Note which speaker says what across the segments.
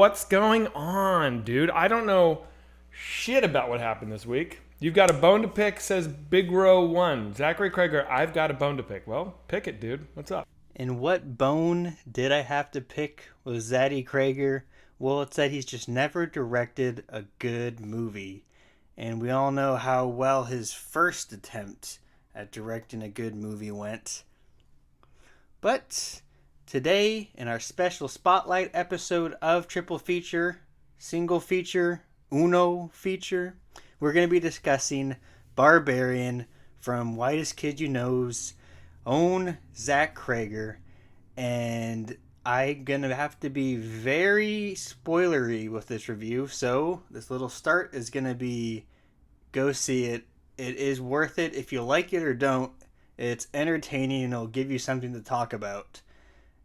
Speaker 1: What's going on, dude? I don't know shit about what happened this week. You've got a bone to pick, says Big Row 1. Zachary Cregger, I've got a bone to pick. Well, pick it, dude. What's up?
Speaker 2: And what bone did I have to pick with Zaddy Cregger? Well, it's that he's just never directed a good movie. And we all know how well his first attempt at directing a good movie went. But today, in our special spotlight episode of Triple Feature, Single Feature, Uno Feature, we're going to be discussing Barbarian from Whitest Kid You Know's own Zach Cregger. And I'm going to have to be very spoilery with this review. So this little start is going to be go see it. It is worth it if you like it or don't. It's entertaining and it'll give you something to talk about.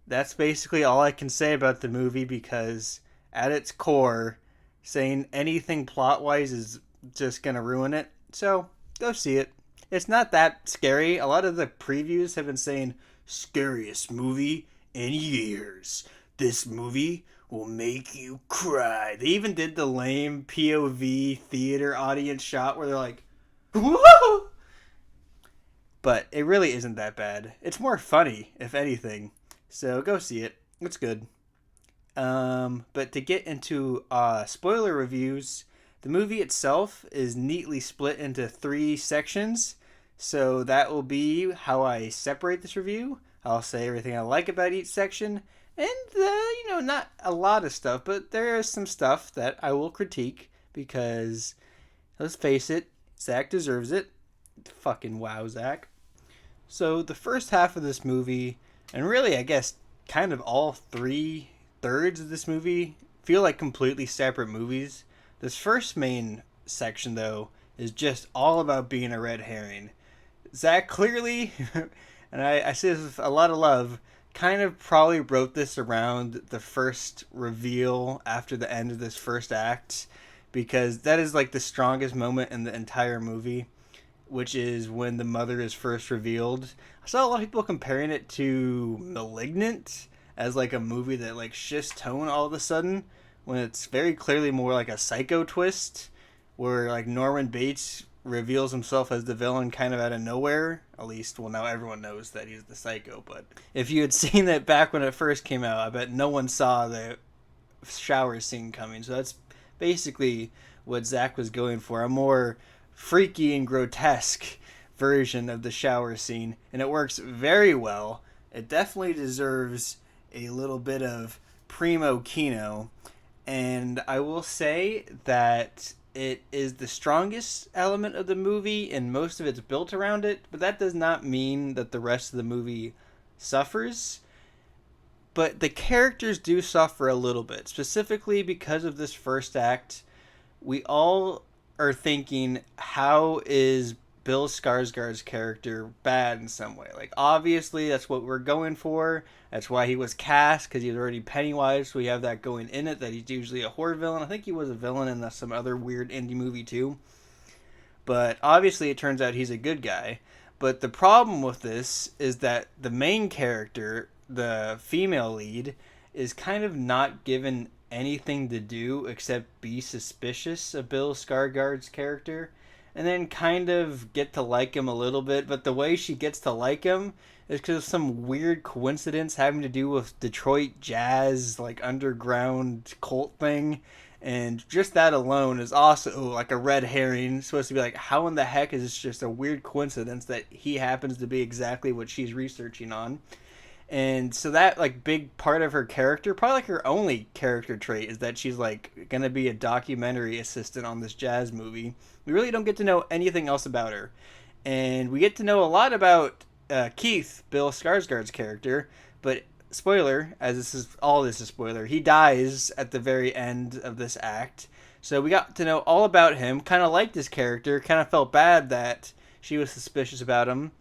Speaker 2: That's basically all I can say about the movie because at its core, saying anything plot-wise is just going to ruin it. So go see it. It's not that scary. A lot of the previews have been saying, scariest movie in years. This movie will make you cry. They even did the lame POV theater audience shot where they're like, whoa! But it really isn't that bad. It's more funny, if anything. So go see it. It's good. But to get into spoiler reviews, the movie itself is neatly split into 3 sections. So that will be how I separate this review. I'll say everything I like about each section. And, not a lot of stuff, but there is some stuff that I will critique because, let's face it, Zach deserves it. Fucking wow, Zach. So the first half of this movie, and really I guess kind of all 3/3 of this movie, feel like completely separate movies. This first main section, though, is just all about being a red herring. Zach clearly, and I say this with a lot of love, kind of probably wrote this around the first reveal after the end of this first act, because that is like the strongest moment in the entire movie, which is when the mother is first revealed. I saw a lot of people comparing it to Malignant as like a movie that like shifts tone all of a sudden, when it's very clearly more like a Psycho twist, where like Norman Bates reveals himself as the villain kind of out of nowhere. At least, well, now everyone knows that he's the Psycho, but if you had seen that back when it first came out, I bet no one saw the shower scene coming. So that's basically what Zach was going for, a more freaky and grotesque version of the shower scene, and it works very well. It definitely deserves a little bit of primo kino, and I will say that it is the strongest element of the movie and most of it's built around it, but that does not mean that the rest of the movie suffers. But the characters do suffer a little bit, specifically because of this first act. We all are thinking, how is Bill Skarsgård's character bad in some way? Like, obviously, that's what we're going for. That's why he was cast, because he's already Pennywise, so we have that going in it, that he's usually a horror villain. I think he was a villain in some other weird indie movie, too. But obviously, it turns out he's a good guy. But the problem with this is that the main character, the female lead, is kind of not given anything to do except be suspicious of Bill Skarsgård's character, and then kind of get to like him a little bit. But the way she gets to like him is because of some weird coincidence having to do with Detroit jazz, like underground cult thing. And just that alone is also like a red herring. It's supposed to be like, how in the heck is this just a weird coincidence that he happens to be exactly what she's researching on? And so that like big part of her character, probably like her only character trait, is that she's like gonna be a documentary assistant on this jazz movie. We really don't get to know anything else about her, and we get to know a lot about Keith, Bill Skarsgård's character. But spoiler, as this is spoiler, he dies at the very end of this act. So we got to know all about him. Kind of liked his character. Kind of felt bad that she was suspicious about him,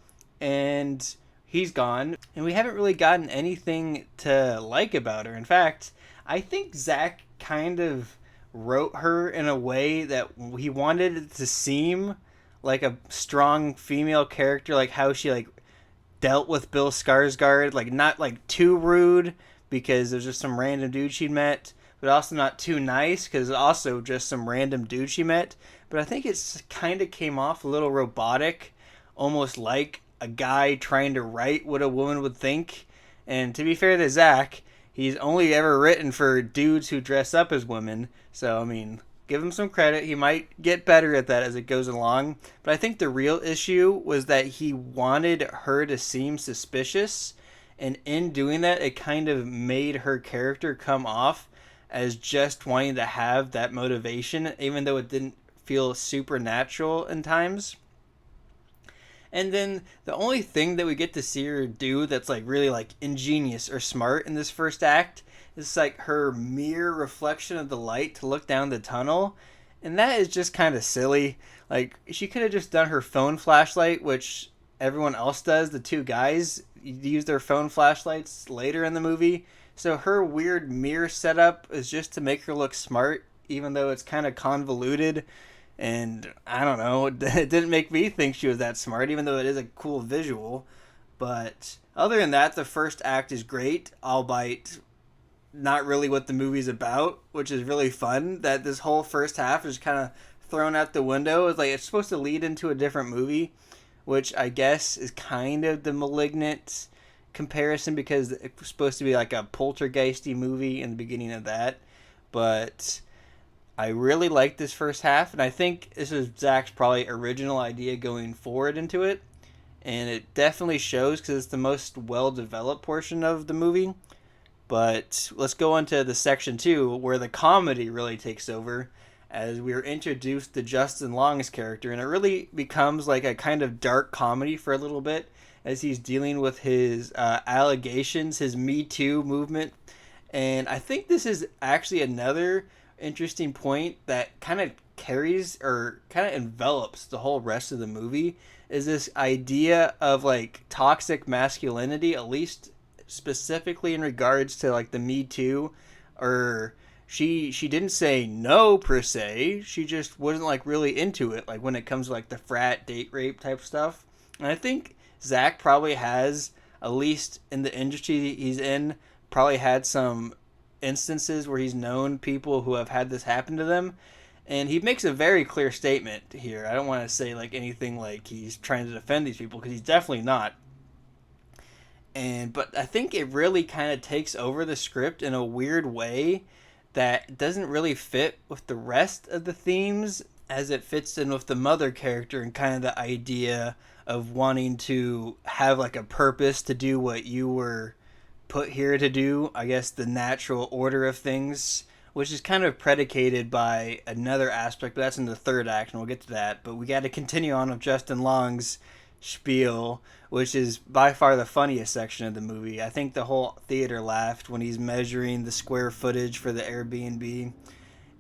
Speaker 2: and he's gone, and we haven't really gotten anything to like about her. In fact, I think Zach kind of wrote her in a way that he wanted it to seem like a strong female character, like how she like dealt with Bill Skarsgård, like not like too rude because there's just some random dude she'd met, but also not too nice because also just some random dude she met. But I think it's kind of came off a little robotic, almost like a guy trying to write what a woman would think. And to be fair to Zach, he's only ever written for dudes who dress up as women. So, I mean, give him some credit. He might get better at that as it goes along. But I think the real issue was that he wanted her to seem suspicious. And in doing that, it kind of made her character come off as just wanting to have that motivation, even though it didn't feel supernatural in times. And then the only thing that we get to see her do that's like really like ingenious or smart in this first act is like her mirror reflection of the light to look down the tunnel. And that is just kind of silly. Like she could have just done her phone flashlight, which everyone else does. The two guys use their phone flashlights later in the movie. So her weird mirror setup is just to make her look smart, even though it's kind of convoluted. And I don't know, it didn't make me think she was that smart, even though it is a cool visual. But other than that, the first act is great, albeit not really what the movie's about, which is really fun. That this whole first half is kind of thrown out the window. It's like it's supposed to lead into a different movie, which I guess is kind of the Malignant comparison because it was supposed to be like a poltergeisty movie in the beginning of that. But I really like this first half, and I think this is Zach's probably original idea going forward into it. And it definitely shows because it's the most well-developed portion of the movie. But let's go on to the section 2, where the comedy really takes over, as we are introduced to Justin Long's character, and it really becomes like a kind of dark comedy for a little bit, as he's dealing with his allegations, his Me Too movement. And I think this is actually another interesting point that kind of carries or kind of envelops the whole rest of the movie, is this idea of like toxic masculinity, at least specifically in regards to like the Me Too. Or she didn't say no per se, she just wasn't like really into it, like when it comes to like the frat date rape type stuff. And I think Zach probably has, at least in the industry he's in, probably had some instances where he's known people who have had this happen to them, and he makes a very clear statement here. I don't want to say like anything like he's trying to defend these people, because he's definitely not. But I think it really kind of takes over the script in a weird way that doesn't really fit with the rest of the themes, as it fits in with the mother character and kind of the idea of wanting to have like a purpose to do what you were put here to do, I guess the natural order of things, which is kind of predicated by another aspect, but that's in the third act, and we'll get to that. But we got to continue on with Justin Long's spiel, which is by far the funniest section of the movie. I think the whole theater laughed when he's measuring the square footage for the Airbnb.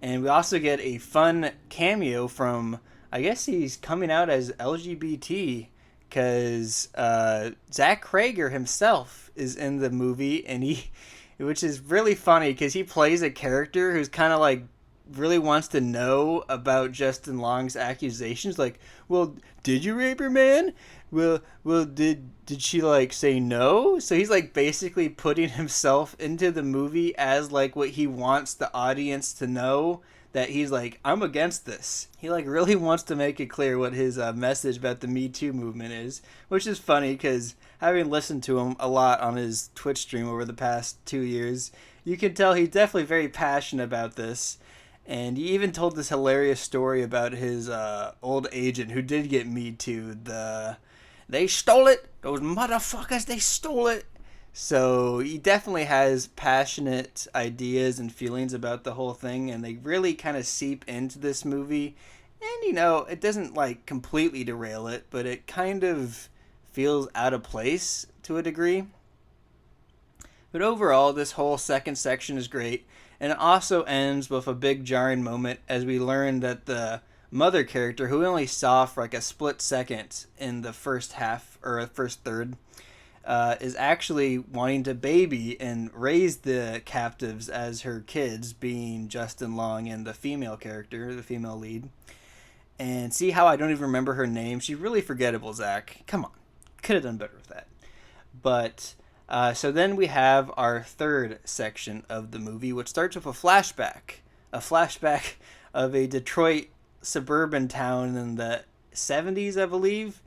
Speaker 2: And we also get a fun cameo from, I guess he's coming out as LGBT, because Zach Cregger himself is in the movie, and which is really funny because he plays a character who's kind of like really wants to know about Justin Long's accusations. Like, well, did you rape her, man? Well, did she like say no? So he's like basically putting himself into the movie as like what he wants the audience to know, that he's like, I'm against this. He like really wants to make it clear what his message about the Me Too movement is, which is funny because having listened to him a lot on his Twitch stream over the past 2 years, you can tell he's definitely very passionate about this. And he even told this hilarious story about his old agent who did get Me Too. They stole it. Those motherfuckers, they stole it. So he definitely has passionate ideas and feelings about the whole thing, and they really kind of seep into this movie. And, you know, it doesn't, like, completely derail it, but it kind of feels out of place to a degree. But overall, this whole second section is great, and it also ends with a big jarring moment as we learn that the mother character, who we only saw for like a split second in the first half, or first third, is actually wanting to baby and raise the captives as her kids, being Justin Long and the female character, the female lead. And see how I don't even remember her name? She's really forgettable, Zach. Come on. Could have done better with that. But So then we have our third section of the movie, which starts with a flashback. A flashback of a Detroit suburban town in the 70s, I believe,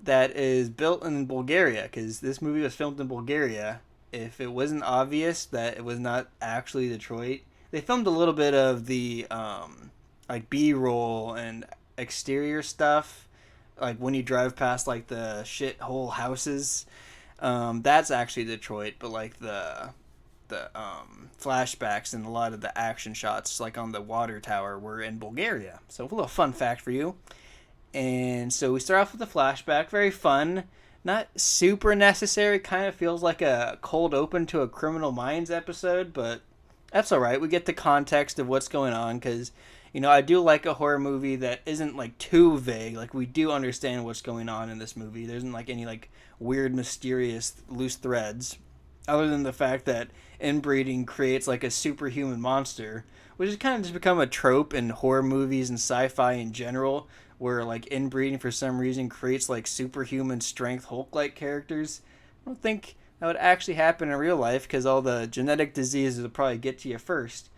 Speaker 2: that is built in Bulgaria, because this movie was filmed in Bulgaria. If it wasn't obvious that it was not actually Detroit, they filmed a little bit of the like B-roll and exterior stuff, like when you drive past like the shithole houses. That's actually Detroit, but like the flashbacks and a lot of the action shots, like on the water tower, were in Bulgaria. So a little fun fact for you. And so we start off with the flashback, very fun, not super necessary. Kind of feels like a cold open to a Criminal Minds episode, but that's all right. We get the context of what's going on because, I do like a horror movie that isn't like too vague. Like we do understand what's going on in this movie. There isn't like any like weird, mysterious loose threads, other than the fact that inbreeding creates like a superhuman monster, which has kind of just become a trope in horror movies and sci-fi in general, where like inbreeding for some reason creates like superhuman strength Hulk-like characters. I don't think that would actually happen in real life because all the genetic diseases will probably get to you first.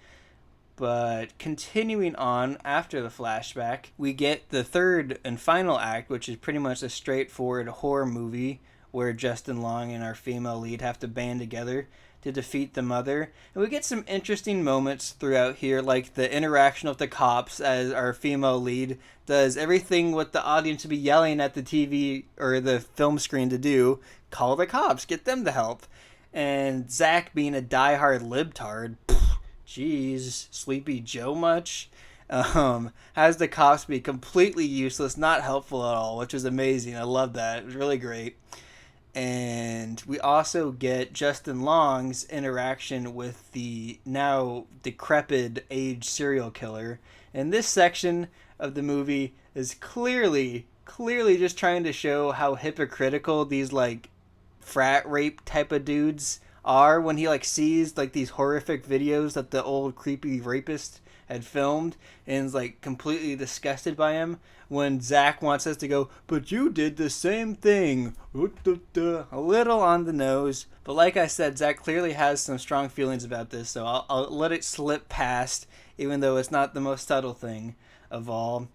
Speaker 2: But continuing on after the flashback, we get the third and final act, which is pretty much a straightforward horror movie where Justin Long and our female lead have to band together to defeat the mother. And we get some interesting moments throughout here, like the interaction with the cops as our female lead does everything what the audience would be yelling at the TV or the film screen to do: call the cops, get them to help. And Zach, being a diehard libtard, jeez, Sleepy Joe much? Has the cops be completely useless, not helpful at all, which is amazing. I love that. It was really great. And we also get Justin Long's interaction with the now decrepit aged serial killer. And this section of the movie is clearly just trying to show how hypocritical these like frat rape type of dudes are when he like sees like these horrific videos that the old creepy rapist had filmed and is like completely disgusted by him, when Zach wants us to go, but you did the same thing. A little on the nose, but like I said, Zach clearly has some strong feelings about this, so I'll let it slip past, even though it's not the most subtle thing of all.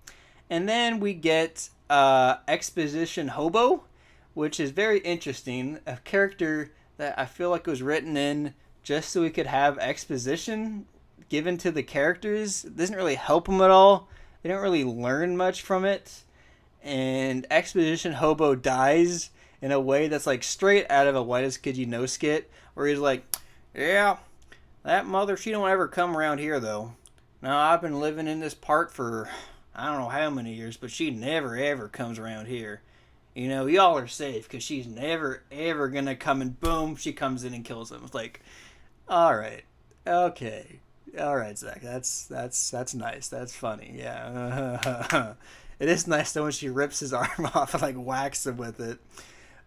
Speaker 2: And then we get Exposition Hobo, which is very interesting, a character that I feel like was written in just so we could have exposition given to the characters. It doesn't really help them at all. They don't really learn much from it. And Exposition Hobo dies in a way that's like straight out of a White as Kid You Know skit, where he's like, yeah, that mother, she don't ever come around here though. Now I've been living in this part for I don't know how many years, but she never ever comes around here. Y'all are safe because she's never ever gonna come, and boom, she comes in and kills him. It's like, all right, okay. All right, Zach, that's nice. That's funny. Yeah. It is nice though when she rips his arm off and like whacks him with it.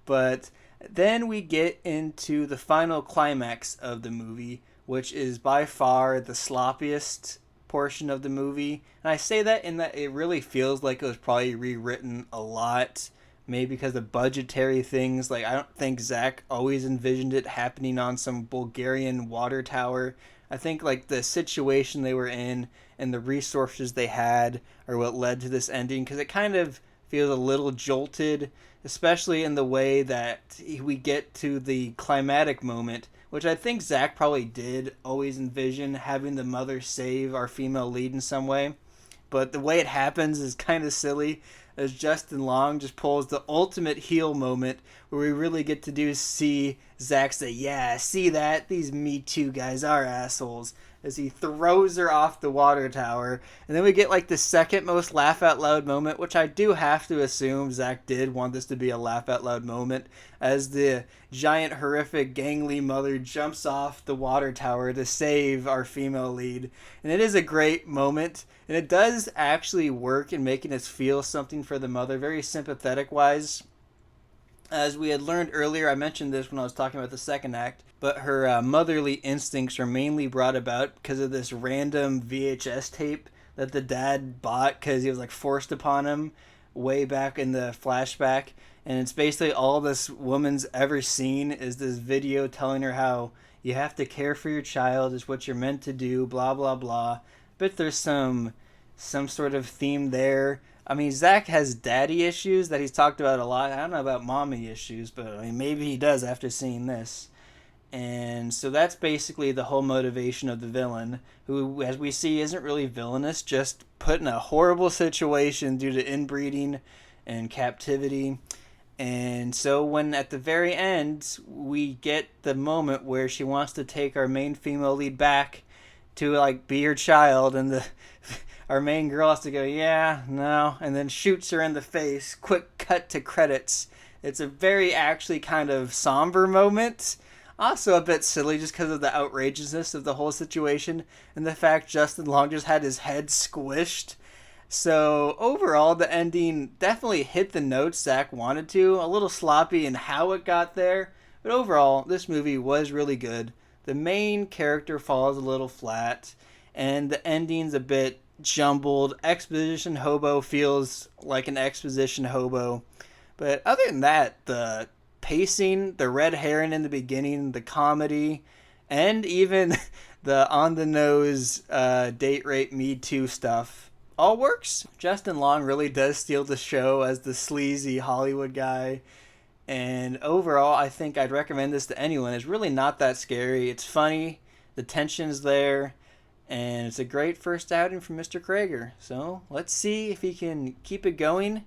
Speaker 2: But then we get into the final climax of the movie, which is by far the sloppiest portion of the movie. And I say that in that it really feels like it was probably rewritten a lot. Maybe because of budgetary things. Like, I don't think Zach always envisioned it happening on some Bulgarian water tower. I think like the situation they were in and the resources they had are what led to this ending, because it kind of feels a little jolted, especially in the way that we get to the climatic moment, which I think Zach probably did always envision having the mother save our female lead in some way. But the way it happens is kind of silly, as Justin Long just pulls the ultimate heel moment where we really get to see Zach say, yeah, see that? These Me Too guys are assholes, as he throws her off the water tower. And then we get like the second most laugh out loud moment, which I do have to assume Zach did want this to be a laugh out loud moment, as the giant horrific gangly mother jumps off the water tower to save our female lead. And it is a great moment, and it does actually work in making us feel something for the mother, very sympathetic wise. As we had learned earlier, I mentioned this when I was talking about the second act, but her motherly instincts are mainly brought about because of this random VHS tape that the dad bought because he was like forced upon him way back in the flashback, and it's basically all this woman's ever seen is this video telling her how you have to care for your child, is what you're meant to do, blah blah blah. But there's some sort of theme there. I mean, Zach has daddy issues that he's talked about a lot. I don't know about mommy issues, but I mean, maybe he does after seeing this. And so that's basically the whole motivation of the villain, who, as we see, isn't really villainous, just put in a horrible situation due to inbreeding and captivity. And so when at the very end, we get the moment where she wants to take our main female lead back to, like, be her child, and our main girl has to go, yeah, no, and then shoots her in the face. Quick cut to credits. It's a very actually kind of somber moment. Also a bit silly just because of the outrageousness of the whole situation and the fact Justin Long just had his head squished. So overall, the ending definitely hit the notes Zach wanted to. A little sloppy in how it got there, but overall, this movie was really good. The main character falls a little flat, and the ending's a bit jumbled. Exposition hobo feels like an exposition hobo. But other than that, the pacing, the red herring in the beginning, the comedy, and even the on-the-nose date rape Me Too stuff all works. Justin Long really does steal the show as the sleazy Hollywood guy. And overall, I think I'd recommend this to anyone. It's really not that scary. It's funny. The tension's there. And it's a great first outing from Mr. Cregger. So let's see if he can keep it going.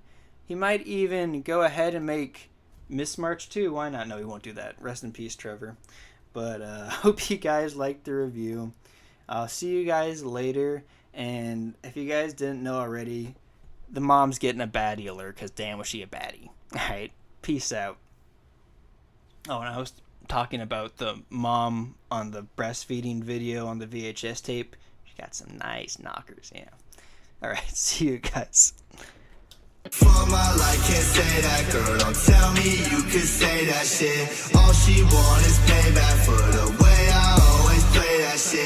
Speaker 2: He might even go ahead and make Miss March 2. Why not? No, he won't do that. Rest in peace, Trevor. But hope you guys liked the review. I'll see you guys later. And if you guys didn't know already, the mom's getting a baddie alert because damn was she a baddie. Alright, peace out. Oh, and I was talking about the mom on the breastfeeding video on the VHS tape. She got some nice knockers, yeah. Alright, see you guys.
Speaker 3: For my life, can't say that, girl. Don't tell me you could say that shit. All she want is payback for the way I always play that shit.